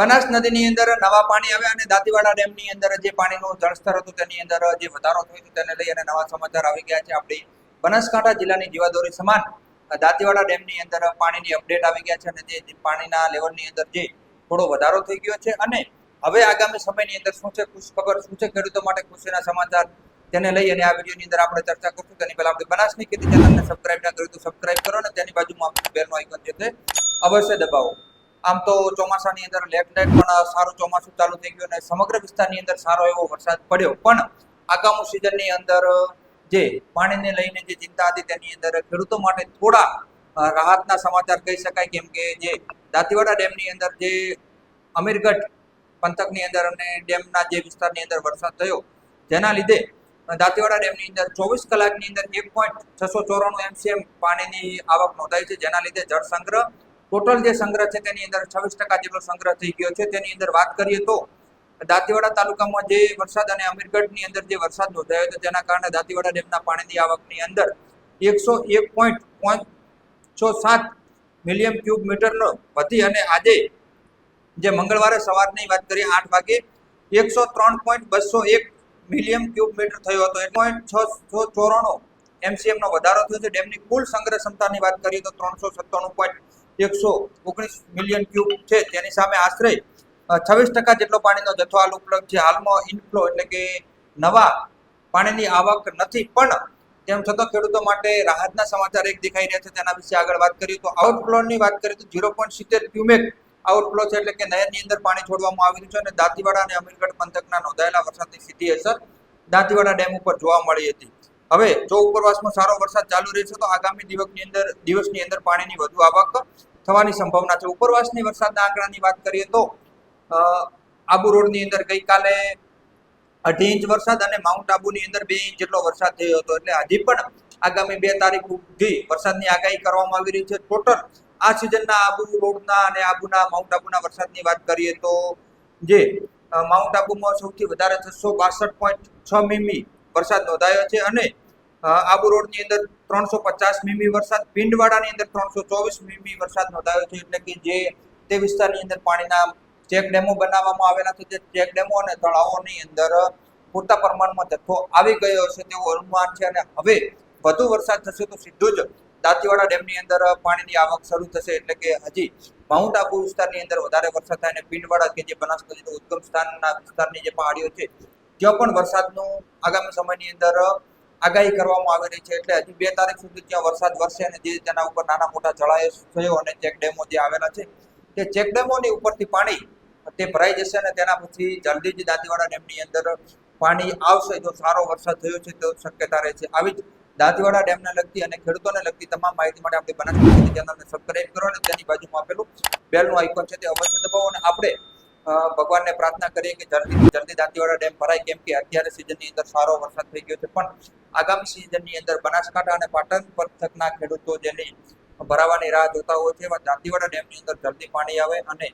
બનાસ નદીની અંદર નવા પાણી આવ્યા અને દાંતીવાડા ડેમની અંદર જે પાણીનું જળસ્તર હતું તેની અંદર જે વધારો થયો છે તેને લઈ અને નવા સમાચાર આવી ગયા છે. આપણી બનાસકાંઠા જિલ્લાની જીવાદોરી સમાન દાંતીવાડા ડેમની અંદર પાણીની અપડેટ આવી ગયા છે અને જે પાણીના લેવલની અંદર જે થોડો વધારો થઈ ગયો છે અને હવે આગામી સમયની અંદર શું છે ખુશખબર, શું છે ખેડૂતો માટે ખુશીના સમાચાર, તેને લઈ અને આ વિડીયોની અંદર આપણે ચર્ચા કરશું. તેની પહેલા આપણે બનાસની ખેતી ચેનલને સબસ્ક્રાઇબ ના કર્યું તો સબસ્ક્રાઇબ કરો અને તેની બાજુમાં બેલનો આઇકન છે તે અવશ્ય દબાવો. આમ તો ચોમાસાની અંદર લેટ પણ સારું ચોમાસું ચાલુ થઈ ગયું અને સમગ્ર વિસ્તારની અંદર સારો એવો વરસાદ પડ્યો, પણ આગામી સિઝનની અંદર જે પાણીને લઈને જે ચિંતા હતી તેની અંદર ખેડૂતો માટે થોડા રાહતના સમાચાર કહી શકાય, કેમ કે જે દાંતીવાડા ડેમની અંદર જે અમીરગઢ પંથકની અંદર અને ડેમના જે વિસ્તારની અંદર વરસાદ થયો, જેના લીધે દાંતીવાડા ડેમની અંદર 24 કલાકની અંદર 1.694 MCM પાણીની આવક નોંધાઈ છે, જેના લીધે જળ સંગ્રહ ટોટલ જે સંગ્રહ છે તેની અંદર 26% જેટલો સંગ્રહ થઈ ગયો છે. તેની અંદર વાત કરીએ તો દાંતીવાડા તાલુકામાં જે વરસાદ અને અમીરગઢની અંદર જે વરસાદ નોંધાયો હતો તેના કારણે દાંતીવાડા ડેમના પાણીની આવકની અંદર 101.7 મિલિયન ક્યુબ મીટરનો વધી અને આજે જે મંગળવારે સવારની વાત કરીએ 8 વાગે 103.201 મિલિયન ક્યુબ મીટર થયો હતો. 1.694 MCM નો વધારો થયો છે. ડેમની કુલ સંગ્રહ ક્ષમતાની વાત કરીએ તો 397.119 મિલિયન ક્યુબ છે. તેની સામે આશરે 26% જેટલો પાણીનો જથ્થો હાલ ઉપલબ્ધ છે. હાલમાં ઇનફ્લો એટલે કે નવા પાણીની આવક નથી, પણ તેમ છતાં ખેડૂતો માટે રાહતના સમાચાર એક દેખાઈ રહ્યા છે. તેના વિશે આગળ વાત કરીએ તો આઉટફ્લોની વાત કરીએ તો 0.70 ક્યુમેક આઉટફ્લો છે, એટલે કે નહેરની અંદર પાણી છોડવામાં આવી રહ્યું છે અને દાંતીવાડા અને અમીરગઢ પંથકના નોંધાયેલા વરસાદની સીધી અસર દાંતીવાડા ડેમ ઉપર જોવા મળી હતી. હવે જો ઉપરવાસમાં સારો વરસાદ ચાલુ રહેશે તો આગામી દિવસની અંદર પાણીની વધુ આવક થવાની સંભાવના છે. ઉપરવાસની વરસાદના આંકડાની વાત કરીએ તો આબુ રોડની અંદર ગઈકાલે 2.5 ઇંચ વરસાદ અને માઉન્ટ આબુની અંદર 2 ઇંચ જેટલો વરસાદ થયો હતો, એટલે હજી પણ આગામી 2 તારીખ સુધી વરસાદની આગાહી કરવામાં આવી રહી છે. ટોટલ આ સિઝનના આબુ રોડના અને માઉન્ટ આબુના વરસાદની વાત કરીએ તો જે માઉન્ટ આબુમાં સૌથી વધારે 662.6 મીમી વરસાદ નોંધાયો છે અને આબુ રોડની અંદર 350 મીમી વરસાદ, પિંડવાડાની અંદર 324 મીમી વરસાદ નોંધાયો છે, એટલે કે જે તે વિસ્તારની અંદર પાણીના ચેક ડેમો બનાવવામાં આવેલા છે. તે ચેક ડેમો અને તળાવોની અંદર પૂરતા પ્રમાણમાં જથ્થો આવી ગયો છે તેવું અનુમાન છે અને હવે વધુ વરસાદ થશે તો સીધું જ દાંતીવાડા ડેમની અંદર પાણીની આવક શરૂ થશે, એટલે કે હજી માઉન્ટ આબુ વિસ્તારની અંદર વધારે વરસાદ થાય અને પિંડવાડા કે જે બનાસ નદીનું ઉદ્ગમ સ્થાનના વિસ્તારની જે પહાડીઓ છે ત્યાં પણ વરસાદનું આગામી સમયની અંદર આગાહી કરવામાં આવી રહી છે. એટલે હજી 2 તારીખ સુધી ત્યાં વરસાદ વરસે અને જે તેના ઉપર નાના મોટા જળાશય થયો અને ચેક ડેમો જે આવેલા છે તે ચેક ડેમોની ઉપરથી પાણી તે ભરાઈ જશે અને તેના પછી જલ્દી જ દાંતીવાડા ડેમની અંદર પાણી આવશે. જો સારો વરસાદ થયો છે તો શક્યતા રહે છે. આવી જ દાંતીવાડા ડેમને લગતી અને ખેડૂતોને લગતી તમામ માહિતી માટે આપણી બનાસકાંઠા ચેનલને સબસ્ક્રાઇબ કરો અને તેની બાજુમાં આપેલું બેલનું આઇકોન છે તે અવશ્ય દબાવો અને આપણે ભગવાનને પ્રાર્થના કરીએ કે જલ્દી દાંતીવાડા ડેમ ભરાય, કેમ કે અત્યારે સિઝનની અંદર સારો વરસાદ થઈ ગયો છે, પણ આગામી સિઝનની અંદર બનાસકાંઠા અને પાટણ પંથકના ખેડૂતો જેની ભરાવાની રાહ જોતા હોય છે એવા દાંતીવાડા ડેમની અંદર જલ્દી પાણી આવે અને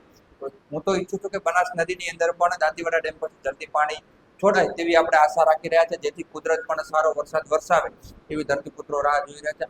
હું તો ઈચ્છું છું કે બનાસ નદીની અંદર પણ દાંતીવાડા ડેમ પરથી જલ્દી પાણી છોડાય તેવી આપણે આશા રાખી રહ્યા છે, જેથી કુદરત પણ સારો વરસાદ વરસાવે એવી ધરતીપુત્રો રાહ જોઈ રહ્યા છે.